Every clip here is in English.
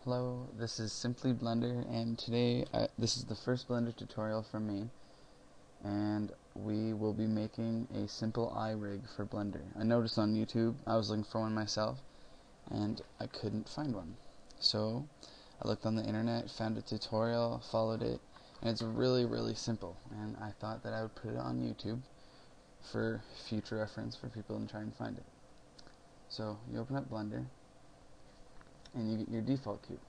Hello, this is Simply Blender, and today this is the first Blender tutorial from me, and we will be making a simple eye rig for Blender. I noticed on YouTube, I was looking for one myself, and I couldn't find one. So I looked on the internet, found a tutorial, followed it, and it's really simple, and I thought that I would put it on YouTube for future reference for people to try and find it. So you open up Blender, and you get your default cube.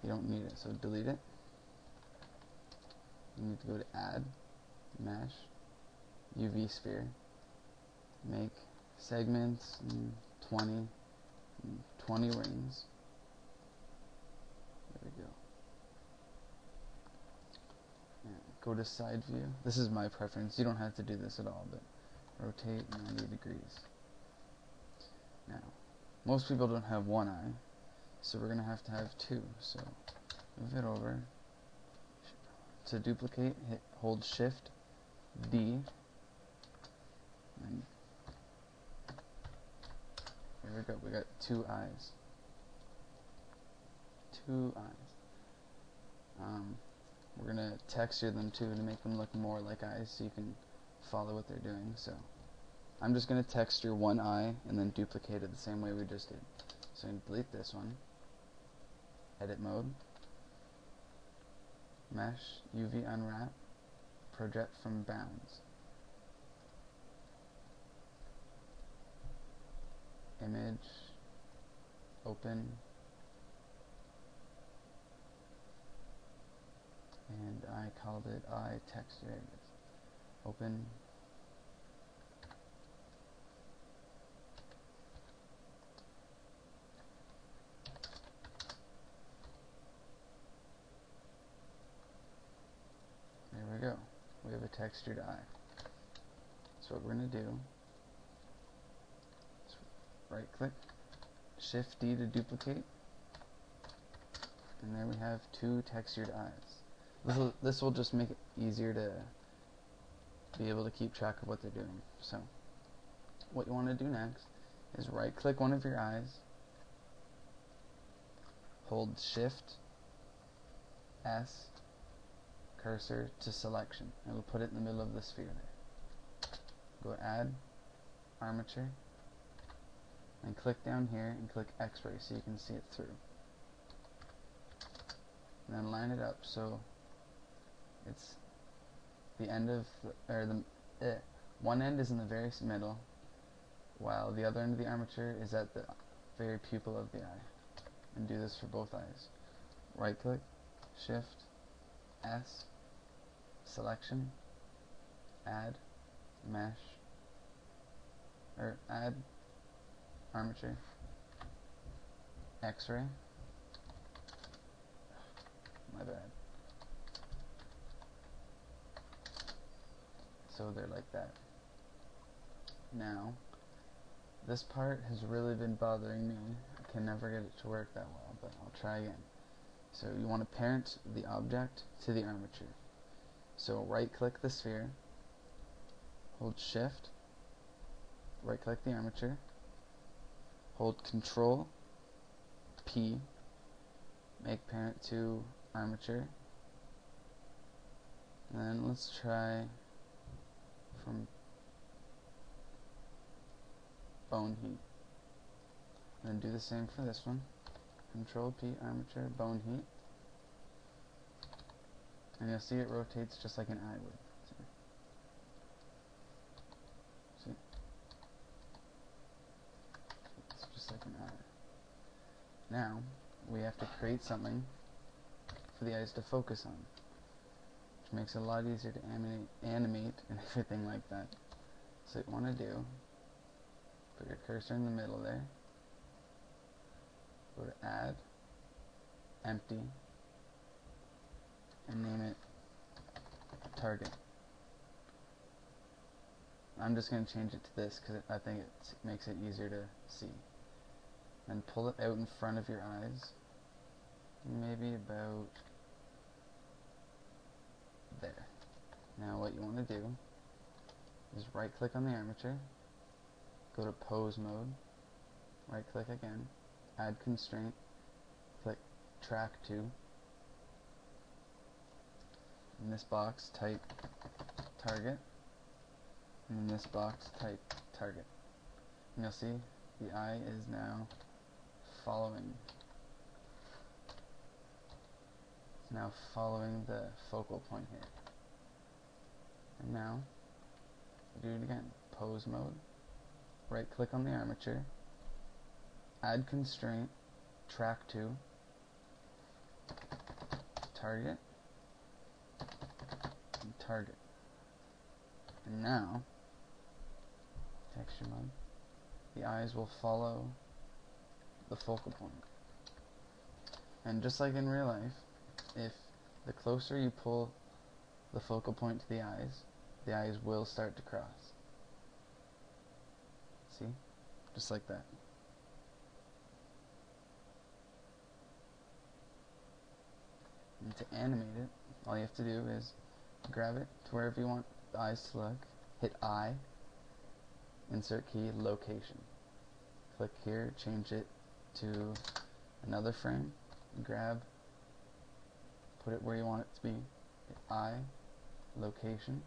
You don't need it, so delete it. You need to go to Add, Mesh, UV Sphere, make segments, 20 rings. There we go. And go to Side View. This is my preference. You don't have to do this at all, but rotate 90 degrees. Now, most people don't have one eye, so we're going to have two. So move it over. To duplicate, hold Shift D, and there we go. We got two eyes. We're going to texture them too to make them look more like eyes so you can follow what they're doing. So I'm just going to texture one eye and then duplicate it the same way we just did. So I'm going to delete this one. Edit mode, mesh, UV unwrap, project from bounds, image, open, and I called it eye texture. There it is. Open. There we go. We have a textured eye. So what we're going to do is right click, Shift D to duplicate, and there we have two textured eyes. This will just make it easier to be able to keep track of what they're doing. So what you want to do next is right click one of your eyes, hold Shift S, cursor to selection, and we'll put it in the middle of the sphere there. Go Add, Armature, and click down here and click X-ray so you can see it through. And then line it up so it's the end of one end is in the very middle, while the other end of the armature is at the very pupil of the eye. And do this for both eyes. Right click, Shift S, selection, add, mesh, or add, armature, X-ray, my bad. So they're like that. Now, this part has really been bothering me. I can never get it to work that well, but I'll try again. So you want to parent the object to the armature. So right click the sphere, hold Shift, right click the armature, hold Control P, make parent to armature, and then let's try from bone heat. And then do the same for this one. Control P, armature, bone heat. And you'll see it rotates just like an eye would. See? It's just like an eye. Now, we have to create something for the eyes to focus on, which makes it a lot easier to animate and everything like that. So what you want to do, put your cursor in the middle there, go to Add, Empty, and name it Target. I'm just going to change it to this because I think it makes it easier to see. Then pull it out in front of your eyes, maybe about there. Now what you want to do is right click on the armature, go to pose mode, right click again, add constraint, click track to. In this box, type target. And in this box, type target. And you'll see the eye is now following. It's now following the focal point here. And now, do it again. Pose mode. Right click on the armature. Add constraint. Track to. Target. And target. And now, texture mode. The eyes will follow the focal point. And just like in real life, if the closer you pull the focal point to the eyes will start to cross. See? Just like that. And to animate it, all you have to do is grab it to wherever you want the eyes to look, hit I, insert key, location. Click here, change it to another frame, grab, put it where you want it to be, hit I, location,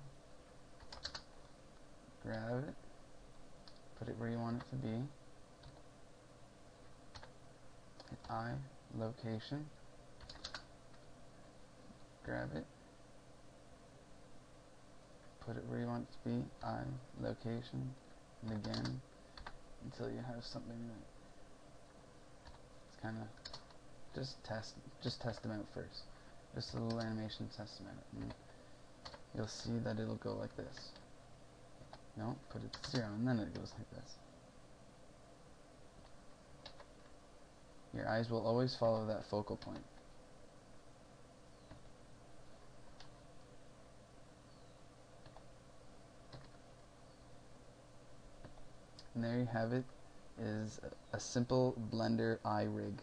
grab it, put it where you want it to be, hit I, location, grab it, put it where you want it to be, I, location, and again, until you have something that it's kind of, just test them out first. Just a little animation, test them out. And you'll see that it'll go like this. No, put it to 0, and then it goes like this. Your eyes will always follow that focal point. And there you have it, is a simple Blender eye rig.